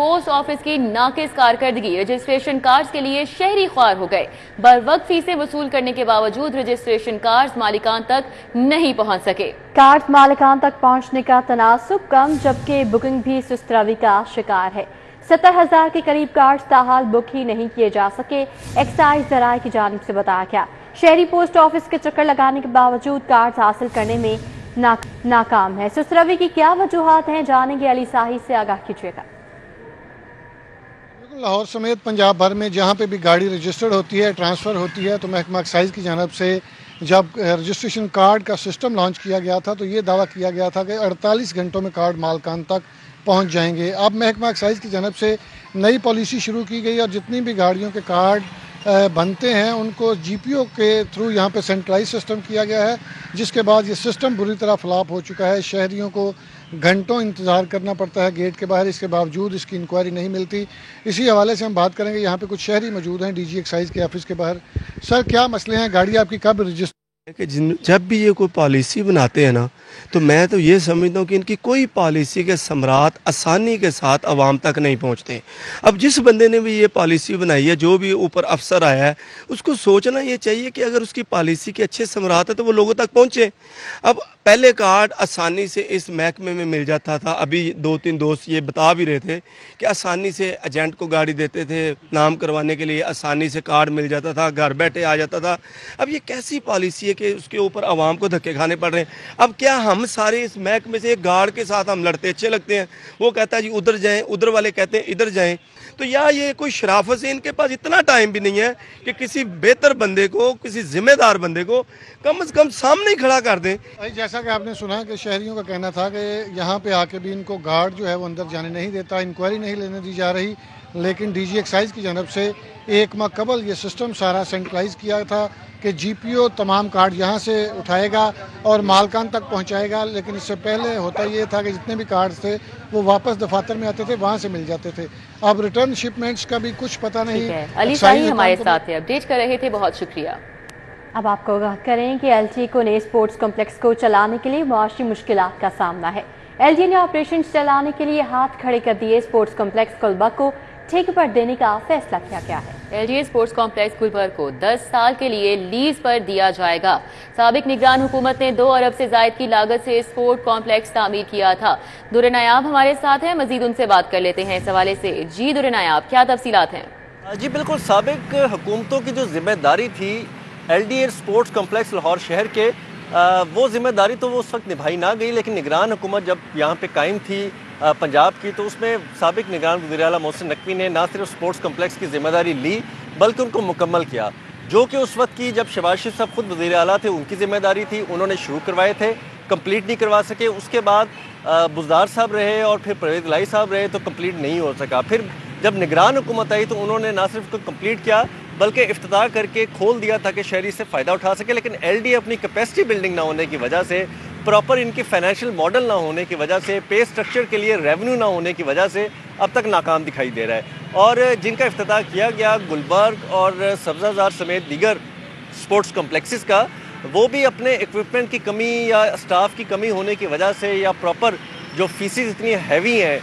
Post office کی ناقص کارکردگی رجسٹریشن کارڈز کے لیے شہری خوار ہو گئے۔ بروقت فیسیں وصول کرنے کے باوجود رجسٹریشن کارڈز مالکان تک نہیں پہنچ سکے۔ کارڈز مالکان تک پہنچنے کا تناسب کم، جبکہ بکنگ بھی سست روی کا شکار ہے۔ 70,000 کے قریب کارڈز تاحال بک ہی نہیں کیے جا سکے، ایکسائز ذرائع کی جانب سے بتایا گیا۔ شہری پوسٹ آفس کے چکر لگانے کے باوجود کارڈز حاصل کرنے میں ناکام ہے۔ سست روی کی کیا وجوہات ہیں، جانیں گے، علی ساہی سے آگاہ کیجیے گا۔ لاہور سمیت پنجاب بھر میں جہاں پہ بھی گاڑی رجسٹرڈ ہوتی ہے، ٹرانسفر ہوتی ہے، تو محکمہ ایکسائز کی جانب سے جب رجسٹریشن کارڈ کا سسٹم لانچ کیا گیا تھا تو یہ دعویٰ کیا گیا تھا کہ 48 گھنٹوں میں کارڈ مالکان تک پہنچ جائیں گے۔ اب محکمہ ایکسائز کی جانب سے نئی پالیسی شروع کی گئی اور جتنی بھی گاڑیوں کے کارڈ بنتے ہیں ان کو جی پی او کے تھرو یہاں پہ سینٹرلائز سسٹم کیا گیا ہے، جس کے بعد یہ سسٹم بری طرح فلاپ ہو چکا ہے۔ شہریوں کو گھنٹوں انتظار کرنا پڑتا ہے گیٹ کے باہر، اس کے باوجود اس کی انکوائری نہیں ملتی۔ اسی حوالے سے ہم بات کریں گے، یہاں پہ کچھ شہری موجود ہیں ڈی جی ایکسائز کے آفس کے باہر۔ سر، کیا مسئلے ہیں؟ گاڑی آپ کی کب رجسٹر؟ کہ جب بھی یہ کوئی پالیسی بناتے ہیں نا، تو میں تو یہ سمجھتا ہوں کہ ان کی کوئی پالیسی کے ثمرات آسانی کے ساتھ عوام تک نہیں پہنچتے۔ اب جس بندے نے بھی یہ پالیسی بنائی ہے، جو بھی اوپر افسر آیا ہے، اس کو سوچنا یہ چاہیے کہ اگر اس کی پالیسی کے اچھے ثمرات ہیں تو وہ لوگوں تک پہنچے۔ اب پہلے کارڈ آسانی سے اس محکمے میں مل جاتا تھا، ابھی 2-3 دوست یہ بتا بھی رہے تھے کہ آسانی سے ایجنٹ کو گاڑی دیتے تھے، نام کروانے کے لیے آسانی سے کارڈ مل جاتا تھا، گھر بیٹھے آ جاتا تھا۔ اب یہ کیسی پالیسی ہے کہ اس کے اوپر عوام کو دھکے کھانے پڑ رہے ہیں؟ اب کیا ہم سارے اس محکمے سے ایک گارڈ کے ساتھ ہم لڑتے اچھے لگتے ہیں؟ وہ کہتا ہے جی ادھر جائیں، ادھر والے کہتے ہیں ادھر جائیں۔ تو یا یہ کوئی شرافت سے ان کے پاس اتنا ٹائم بھی نہیں ہے کہ کسی بہتر بندے کو، کسی ذمہ دار بندے کو کم از کم سامنے ہی کھڑا کر دیں۔ جیسا کہ آپ نے سنا کہ شہریوں کا کہنا تھا کہ یہاں پہ آ کے بھی ان کو گارڈ جو ہے وہ اندر جانے نہیں دیتا، انکوائری نہیں لینے دی جا رہی، لیکن ڈی جی ایکسائز کی جانب سے ایک ماہ قبل یہ سسٹم سارا سینٹرلائز کیا تھا کہ جی پی او تمام کارڈ یہاں سے اٹھائے گا اور مالکان تک پہنچائے گا، لیکن اس سے پہلے ہوتا یہ تھا کہ جتنے بھی کارڈ تھے وہ واپس دفاتر میں آتے تھے، وہاں سے مل جاتے تھے۔ اب ریٹرن شپمنٹس کا بھی کچھ پتہ نہیں۔ علی ساہی ہمارے ساتھ ہیں، اپڈیٹ کر رہے تھے، بہت شکریہ۔ اب آپ کو آگاہ کریں کہ ایل ٹی کو نئے اسپورٹس کمپلیکس کو چلانے کے لیے معاشی مشکلات کا سامنا ہے۔ ایل ٹی نے آپریشن چلانے کے لیے ہاتھ کھڑے کر دیے۔ اسپورٹس کمپلیکس گلبرگ کو ٹھیکے پر دینے کا فیصلہ کیا گیا ہے۔ L T sports complex Gulberg کو 10 سال کے لیے لیز پر دیا جائے گا۔ سابق نگران حکومت نے 2 ارب سے زائد کی لاگت سے اسپورٹ کمپلیکس تعمیر کیا تھا۔ درنایاب ہمارے ساتھ ہیں، مزید ان سے بات کر لیتے ہیں اس حوالے سے۔ جی درنایاب، کیا تفصیلات ہیں؟ جی بالکل، سابق حکومتوں کی جو ذمہ داری تھی L D a sports complex Lahore شہر کے، وہ ذمہ داری تو وہ اس وقت نبھائی نہ گئی، لیکن نگران حکومت جب یہاں پہ قائم تھی پنجاب کی، تو اس میں سابق نگران وزیر اعلیٰ محسن نقوی نے نہ صرف اسپورٹس کمپلیکس کی ذمہ داری لی بلکہ ان کو مکمل کیا، جو کہ اس وقت کی جب شہباز شریف صاحب خود وزیر اعلیٰ تھے ان کی ذمہ داری تھی۔ انہوں نے شروع کروائے تھے، کمپلیٹ نہیں کروا سکے۔ اس کے بعد بزدار صاحب رہے اور پھر پرویز الہی صاحب رہے تو کمپلیٹ نہیں ہو سکا۔ پھر جب نگران حکومت آئی تو انہوں نے نہ صرف کمپلیٹ کیا بلکہ افتتاح کر کے کھول دیا تاکہ شہری سے فائدہ اٹھا سکے، لیکن ایل ڈی اپنی کیپیسٹی بلڈنگ نہ ہونے کی وجہ سے، پراپر ان کی فائنینشیل ماڈل نہ ہونے کی وجہ سے، پے سٹرکچر کے لیے ریونیو نہ ہونے کی وجہ سے اب تک ناکام دکھائی دے رہا ہے۔ اور جن کا افتتاح کیا گیا گلبرگ اور سبزہ زار سمیت دیگر اسپورٹس کمپلیکسز کا، وہ بھی اپنے ایکوپمنٹ کی کمی یا اسٹاف کی کمی ہونے کی وجہ سے یا پراپر جو فیسز اتنی ہیوی ہیں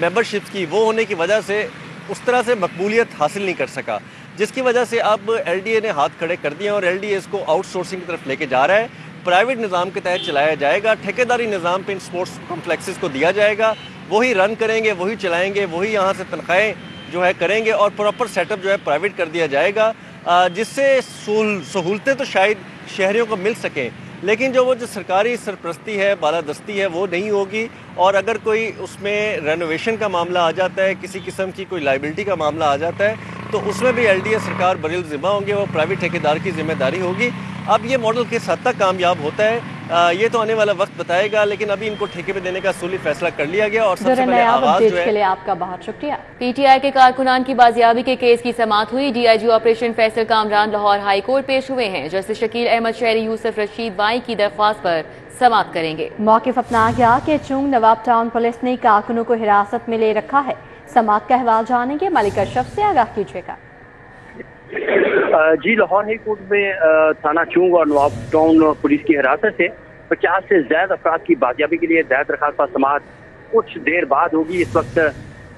ممبرشپس کی، وہ ہونے کی وجہ سے اس طرح سے مقبولیت حاصل نہیں کر سکا، جس کی وجہ سے اب ایل ڈی اے نے ہاتھ کھڑے کر دیے اور ایل ڈی اے اس کو آؤٹ سورسنگ کی طرف لے کے جا رہا ہے۔ پرائیویٹ نظام کے تحت چلایا جائے گا، ٹھیکیداری نظام پہ ان اسپورٹس کمپلیکسز کو دیا جائے گا، وہی رن کریں گے، وہی چلائیں گے، وہی یہاں سے تنخواہیں جو ہے کریں گے اور پراپر سیٹ اپ جو ہے پرائیویٹ کر دیا جائے گا، جس سے سہولتیں تو شاید شہریوں کو مل سکیں، لیکن جو سرکاری سرپرستی ہے، بالادستی ہے، وہ نہیں ہوگی۔ اور اگر کوئی اس میں رینوویشن کا معاملہ آ جاتا ہے، کسی قسم کی کوئی لائبلٹی کا معاملہ آ جاتا ہے، تو اس میں بھی ایل ڈی اے سرکار بری الذمہ ہوں گے، وہ پرائیویٹ ٹھیکیدار کی ذمہ داری ہوگی۔ اب یہ ماڈل کس حد تک کامیاب ہوتا ہے یہ تو آنے والا وقت بتائے گا، لیکن ابھی ان کو ٹھیکے پہ دینے کا اصولی فیصلہ کر لیا گیا اور سب سے پہلے آغاز جو ہے کے لیے آپ کا بہت شکریہ۔ پی ٹی آئی کے کارکنان کی بازیابی کے کیس کی سماعت ہوئی۔ D I G operation Faisal Kamran Lahore high court پیش ہوئے ہیں، جسٹس شکیل احمد شہری یوسف رشید وائی کی درخواست پر سماعت کریں گے۔ موقف اپنا گیا کہ چونگ نواب ٹاؤن پولیس نے کارکنوں کو حراست میں لے رکھا ہے۔ سماعت کا احوال جانیں گے، ملک اشرف سے آگاہ کیجیے گا۔ جی، لاہور ہائی کورٹ میں تھانہ چونگ اور نواب ٹاؤن پولیس کی حراست سے 50 سے زائد افراد کی بازیابی کے لیے دائر درخواست پر سماعت کچھ دیر بعد ہوگی۔ اس وقت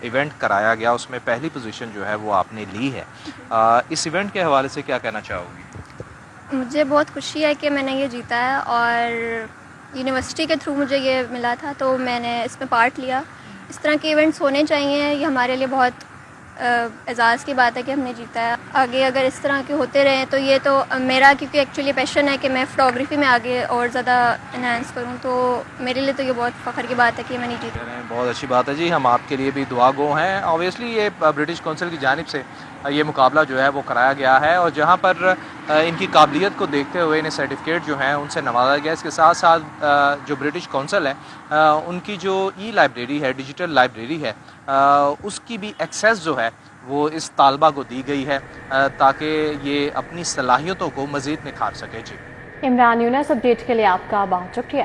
ایونٹ کرایا گیا اس میں پہلی پوزیشن جو ہے وہ آپ نے لی ہے، اس ایونٹ کے حوالے سے کیا کہنا چاہو گی؟ مجھے بہت خوشی ہے کہ میں نے یہ جیتا ہے اور یونیورسٹی کے تھرو مجھے یہ ملا تھا تو میں نے اس میں پارٹ لیا۔ اس طرح کے ایونٹس ہونے چاہیے، یہ ہمارے لیے بہت اعزاز کی بات ہے کہ ہم نے جیتا ہے۔ آگے اگر اس طرح کے ہوتے رہیں تو یہ تو میرا کیونکہ ایکچولی پیشن ہے کہ میں فوٹوگرافی میں آگے اور زیادہ انہینس کروں، تو میرے لیے تو یہ بہت فخر کی بات ہے کہ میں نہیں جیتا۔ بہت اچھی بات ہے جی، ہم آپ کے لیے بھی دعا گو ہیں۔ اوبیسلی یہ برٹش کونسل کی جانب سے یہ مقابلہ جو ہے وہ کرایا گیا ہے اور جہاں پر ان کی قابلیت کو دیکھتے ہوئے انہیں سرٹیفکیٹ جو ہیں ان سے نوازا گیا۔ اس کے ساتھ ساتھ جو برٹش کونسل ہے ان کی جو ای لائبریری ہے، ڈیجیٹل لائبریری ہے، اس کی بھی ایکسیس جو ہے وہ اس طالبہ کو دی گئی ہے تاکہ یہ اپنی صلاحیتوں کو مزید نکھار سکے۔ جی عمران یونس، اپڈیٹ کے لیے آپ کا بہت شکریہ۔